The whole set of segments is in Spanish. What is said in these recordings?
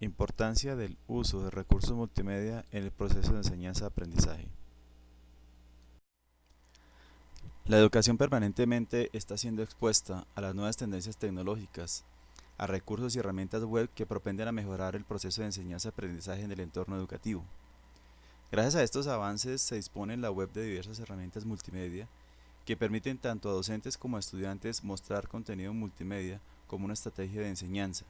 Importancia del uso de recursos multimedia en el proceso de enseñanza-aprendizaje. La educación permanentemente está siendo expuesta a las nuevas tendencias tecnológicas, a recursos y herramientas web que propenden a mejorar el proceso de enseñanza-aprendizaje en el entorno educativo. Gracias a estos avances se dispone en la web de diversas herramientas multimedia que permiten tanto a docentes como a estudiantes mostrar contenido multimedia como una estrategia de enseñanza.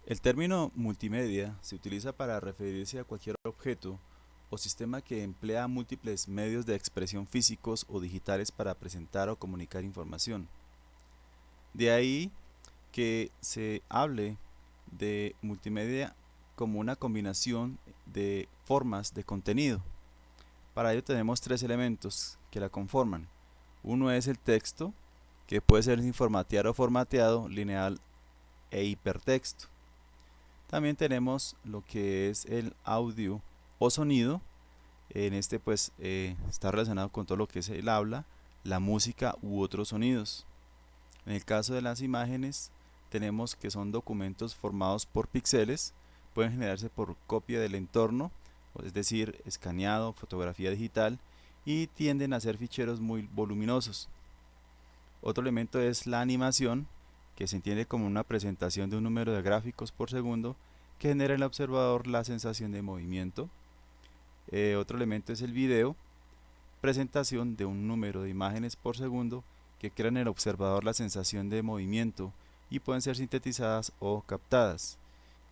El término multimedia se utiliza para referirse a cualquier objeto o sistema que emplea múltiples medios de expresión físicos o digitales para presentar o comunicar información. De ahí que se hable de multimedia como una combinación de formas de contenido. Para ello tenemos tres elementos que la conforman. Uno es el texto, que puede ser sin formatear o formateado, lineal e hipertexto. También tenemos lo que es el audio o sonido. En este pues está relacionado con todo lo que es el habla, la música u otros sonidos. En el caso de las imágenes tenemos que son documentos formados por píxeles, pueden generarse por copia del entorno, es decir, escaneado, fotografía digital, y tienden a ser ficheros muy voluminosos. Otro elemento es la animación, que se entiende como una presentación de un número de gráficos por segundo que genera en el observador la sensación de movimiento. Otro elemento es el video, presentación de un número de imágenes por segundo que crean en el observador la sensación de movimiento y pueden ser sintetizadas o captadas.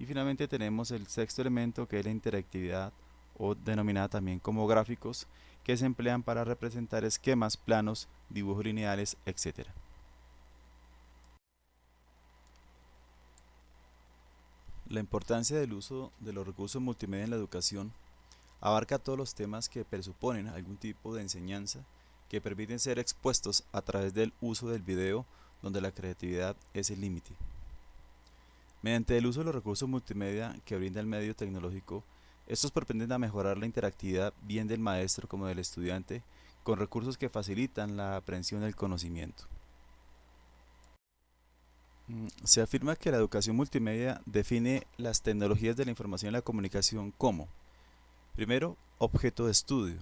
Y finalmente tenemos el sexto elemento, que es la interactividad, o denominada también como gráficos, que se emplean para representar esquemas, planos, dibujos lineales, etc. La importancia del uso de los recursos multimedia en la educación abarca todos los temas que presuponen algún tipo de enseñanza, que permiten ser expuestos a través del uso del video, donde la creatividad es el límite. Mediante el uso de los recursos multimedia que brinda el medio tecnológico, estos propenden a mejorar la interactividad bien del maestro como del estudiante, con recursos que facilitan la aprehensión del conocimiento. Se afirma que la educación multimedia define las tecnologías de la información y la comunicación como: primero, objeto de estudio.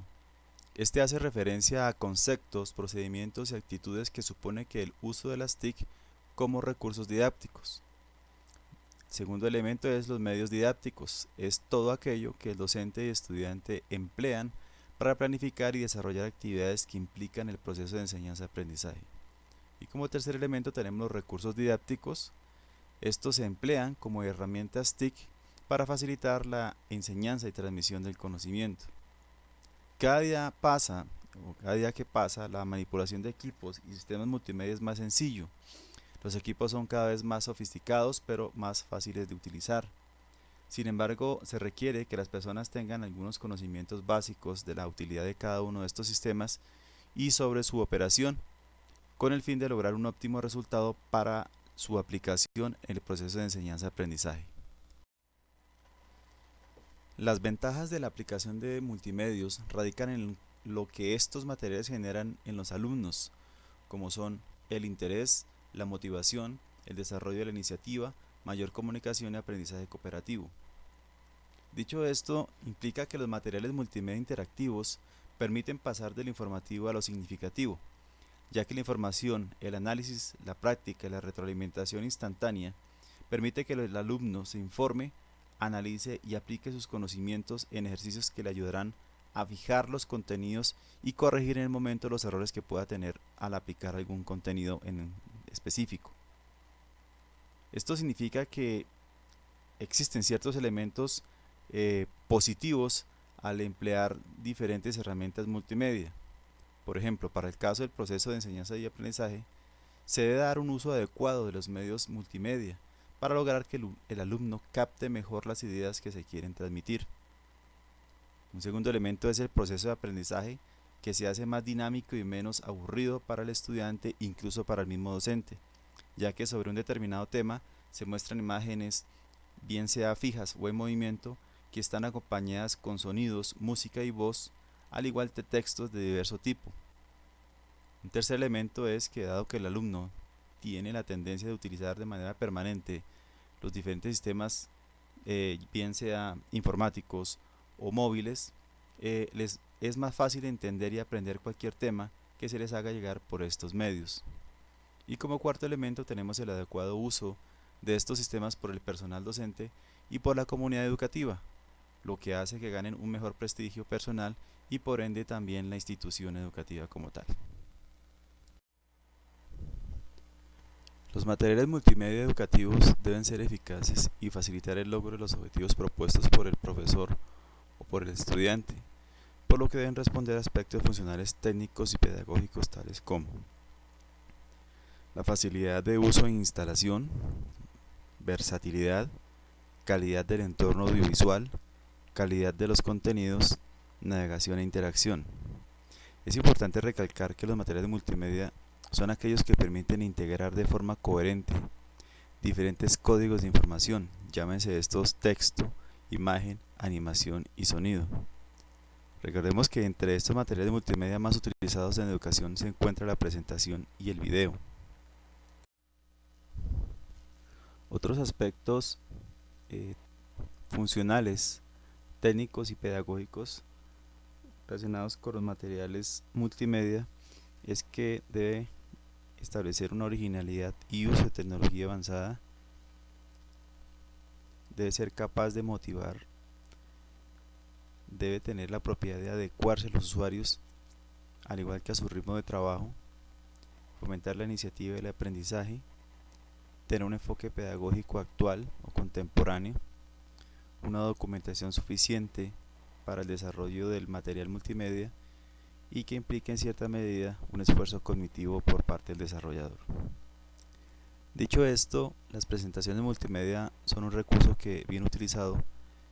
Este hace referencia a conceptos, procedimientos y actitudes que supone que el uso de las TIC como recursos didácticos. Segundo elemento es los medios didácticos. Es todo aquello que el docente y estudiante emplean para planificar y desarrollar actividades que implican el proceso de enseñanza-aprendizaje. Y como tercer elemento tenemos los recursos didácticos. Estos se emplean como herramientas TIC para facilitar la enseñanza y transmisión del conocimiento. Cada día que pasa, la manipulación de equipos y sistemas multimedia es más sencillo. Los equipos son cada vez más sofisticados, pero más fáciles de utilizar. Sin embargo, se requiere que las personas tengan algunos conocimientos básicos de la utilidad de cada uno de estos sistemas y sobre su operación, con el fin de lograr un óptimo resultado para su aplicación en el proceso de enseñanza-aprendizaje. Las ventajas de la aplicación de multimedios radican en lo que estos materiales generan en los alumnos, como son el interés, la motivación, el desarrollo de la iniciativa, mayor comunicación y aprendizaje cooperativo. Dicho esto, implica que los materiales multimedia interactivos permiten pasar de lo informativo a lo significativo, ya que la información, el análisis, la práctica y la retroalimentación instantánea permite que el alumno se informe, analice y aplique sus conocimientos en ejercicios que le ayudarán a fijar los contenidos y corregir en el momento los errores que pueda tener al aplicar algún contenido en específico. Esto significa que existen ciertos elementos positivos al emplear diferentes herramientas multimedia. Por ejemplo, para el caso del proceso de enseñanza y aprendizaje, se debe dar un uso adecuado de los medios multimedia para lograr que el alumno capte mejor las ideas que se quieren transmitir. Un segundo elemento es el proceso de aprendizaje, que se hace más dinámico y menos aburrido para el estudiante, incluso para el mismo docente, ya que sobre un determinado tema se muestran imágenes, bien sea fijas o en movimiento, que están acompañadas con sonidos, música y voz, al igual que textos de diverso tipo. Un tercer elemento es que dado que el alumno tiene la tendencia de utilizar de manera permanente los diferentes sistemas, bien sea informáticos o móviles, les es más fácil entender y aprender cualquier tema que se les haga llegar por estos medios. Y como cuarto elemento tenemos el adecuado uso de estos sistemas por el personal docente y por la comunidad educativa, lo que hace que ganen un mejor prestigio personal y por ende también la institución educativa como tal. Los materiales multimedia educativos deben ser eficaces y facilitar el logro de los objetivos propuestos por el profesor o por el estudiante, por lo que deben responder a aspectos funcionales técnicos y pedagógicos tales como la facilidad de uso e instalación, versatilidad, calidad del entorno audiovisual, calidad de los contenidos, navegación e interacción. Es importante recalcar que los materiales multimedia son aquellos que permiten integrar de forma coherente diferentes códigos de información, llámense estos texto, imagen, animación y sonido. Recordemos que entre estos materiales multimedia más utilizados en educación se encuentra la presentación y el video. Otros aspectos funcionales, técnicos y pedagógicos relacionados con los materiales multimedia es que debe establecer una originalidad y uso de tecnología avanzada, debe ser capaz de motivar, debe tener la propiedad de adecuarse a los usuarios al igual que a su ritmo de trabajo, fomentar la iniciativa y el aprendizaje, tener un enfoque pedagógico actual o contemporáneo, una documentación suficiente para el desarrollo del material multimedia y que implique en cierta medida un esfuerzo cognitivo por parte del desarrollador. Dicho esto, las presentaciones multimedia son un recurso que, bien utilizado,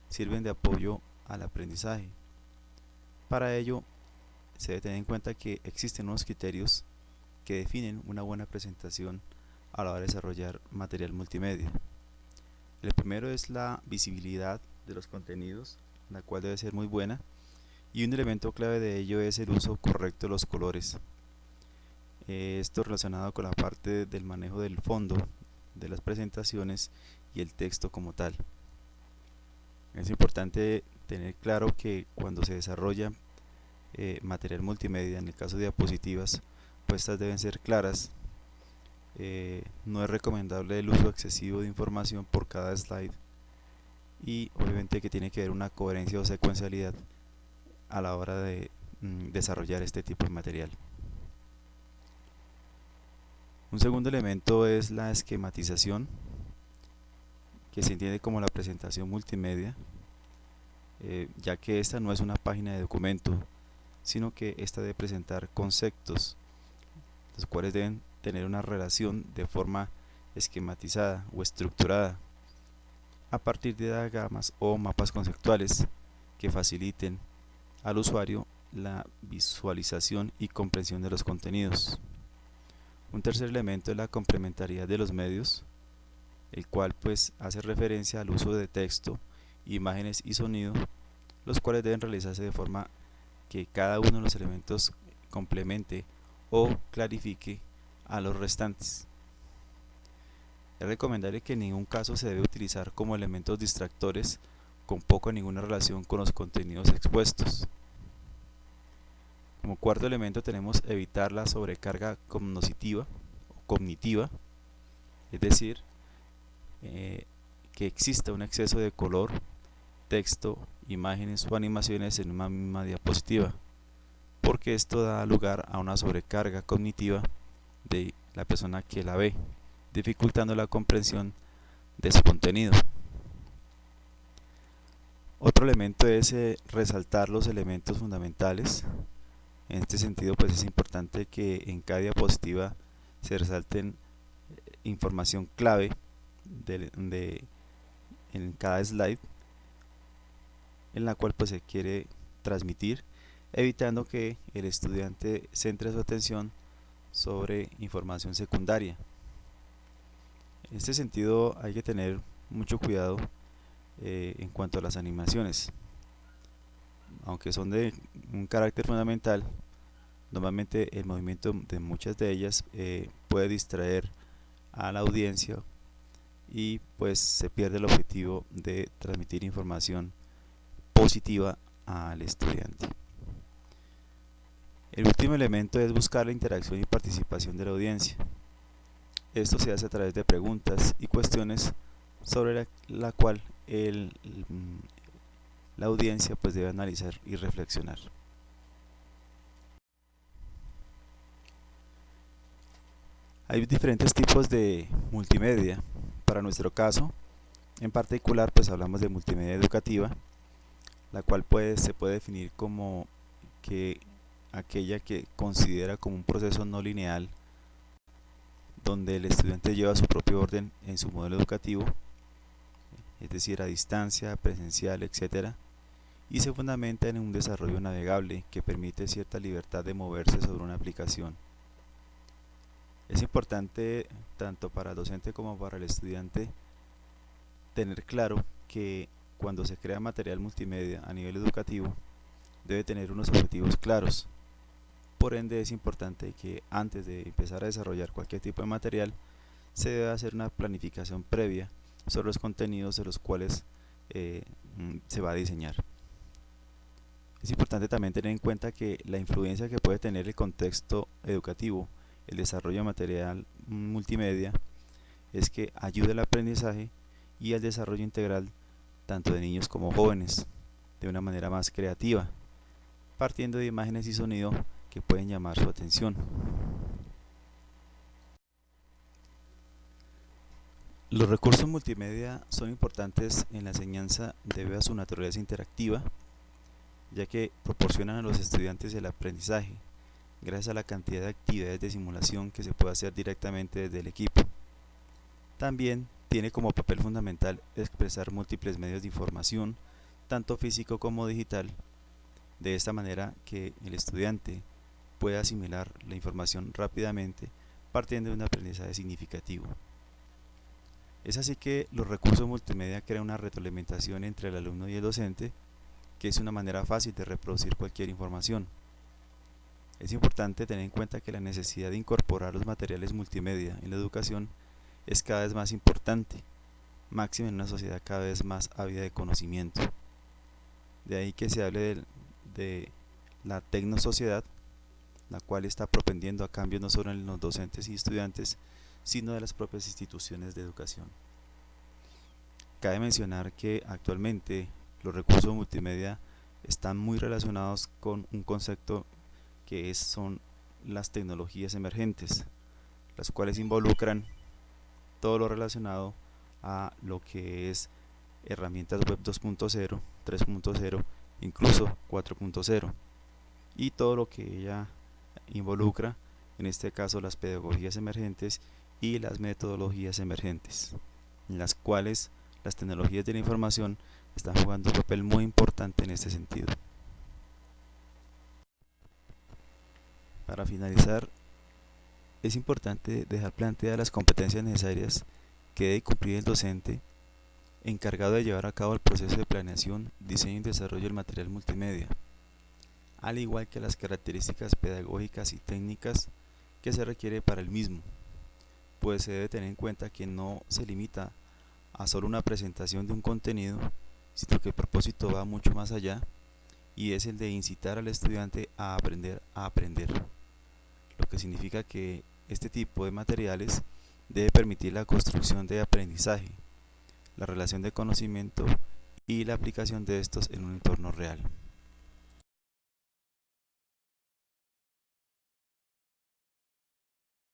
sirven de apoyo al aprendizaje. Para ello, se debe tener en cuenta que existen unos criterios que definen una buena presentación a la hora de desarrollar material multimedia. El primero es la visibilidad de los contenidos, la cual debe ser muy buena, y un elemento clave de ello es el uso correcto de los colores. Esto relacionado con la parte del manejo del fondo de las presentaciones y el texto como tal. Es importante tener claro que cuando se desarrolla material multimedia, en el caso de diapositivas, pues estas deben ser claras. No es recomendable el uso excesivo de información por cada slide y obviamente que tiene que haber una coherencia o secuencialidad a la hora de desarrollar este tipo de material. Un segundo elemento es la esquematización, que se entiende como la presentación multimedia, ya que esta no es una página de documento, sino que esta debe presentar conceptos, los cuales deben tener una relación de forma esquematizada o estructurada a partir de diagramas o mapas conceptuales que faciliten al usuario la visualización y comprensión de los contenidos. Un tercer elemento es la complementariedad de los medios, el cual pues hace referencia al uso de texto, imágenes y sonido, los cuales deben realizarse de forma que cada uno de los elementos complemente o clarifique a los restantes. Es recomendable que en ningún caso se debe utilizar como elementos distractores con poco o ninguna relación con los contenidos expuestos. Como cuarto elemento tenemos evitar la sobrecarga cognitiva, es decir, que exista un exceso de color, texto, imágenes o animaciones en una misma diapositiva, porque esto da lugar a una sobrecarga cognitiva de la persona que la ve, dificultando la comprensión de su contenido. Otro elemento es resaltar los elementos fundamentales. En este sentido, pues es importante que en cada diapositiva se resalten información clave en cada slide, en la cual pues se quiere transmitir, evitando que el estudiante centre su atención sobre información secundaria. En este sentido hay que tener mucho cuidado en cuanto a las animaciones. Aunque son de un carácter fundamental, Normalmente el movimiento de muchas de ellas puede distraer a la audiencia y pues se pierde el objetivo de transmitir información positiva al estudiante. El último elemento es buscar la interacción y participación de la audiencia. Esto se hace a través de preguntas y cuestiones sobre la cual la audiencia pues debe analizar y reflexionar. Hay diferentes tipos de multimedia. Para nuestro caso, en particular, pues hablamos de multimedia educativa, la cual se puede definir como aquella que considera como un proceso no lineal donde el estudiante lleva su propio orden en su modelo educativo, es decir, a distancia, presencial, etc., y se fundamenta en un desarrollo navegable que permite cierta libertad de moverse sobre una aplicación. Es importante, tanto para el docente como para el estudiante, tener claro que cuando se crea material multimedia a nivel educativo, debe tener unos objetivos claros. Por ende, es importante que antes de empezar a desarrollar cualquier tipo de material, se debe hacer una planificación previa sobre los contenidos de los cuales se va a diseñar. Es importante también tener en cuenta que la influencia que puede tener el contexto educativo, el desarrollo de material multimedia, es que ayude al aprendizaje y al desarrollo integral tanto de niños como jóvenes, de una manera más creativa, partiendo de imágenes y sonido que pueden llamar su atención. Los recursos multimedia son importantes en la enseñanza debido a su naturaleza interactiva, ya que proporcionan a los estudiantes el aprendizaje, gracias a la cantidad de actividades de simulación que se puede hacer directamente desde el equipo. También tiene como papel fundamental expresar múltiples medios de información, tanto físico como digital, de esta manera que el estudiante pueda asimilar la información rápidamente, partiendo de un aprendizaje significativo. Es así que los recursos multimedia crean una retroalimentación entre el alumno y el docente, que es una manera fácil de reproducir cualquier información. Es importante tener en cuenta que la necesidad de incorporar los materiales multimedia en la educación es cada vez más importante, máxime en una sociedad cada vez más ávida de conocimiento. De ahí que se hable de la tecnosociedad, la cual está propendiendo a cambios no solo en los docentes y estudiantes, sino de las propias instituciones de educación. Cabe mencionar que actualmente los recursos multimedia están muy relacionados con un concepto que son las tecnologías emergentes, las cuales involucran todo lo relacionado a lo que es herramientas web 2.0, 3.0, incluso 4.0, y todo lo que ella involucra, en este caso las pedagogías emergentes y las metodologías emergentes, en las cuales las tecnologías de la información están jugando un papel muy importante en este sentido. Para finalizar, es importante dejar planteadas las competencias necesarias que debe cumplir el docente encargado de llevar a cabo el proceso de planeación, diseño y desarrollo del material multimedia, al igual que las características pedagógicas y técnicas que se requiere para el mismo, pues se debe tener en cuenta que no se limita a solo una presentación de un contenido, sino que el propósito va mucho más allá y es el de incitar al estudiante a aprender, lo que significa que este tipo de materiales debe permitir la construcción de aprendizaje, la relación de conocimiento y la aplicación de estos en un entorno real.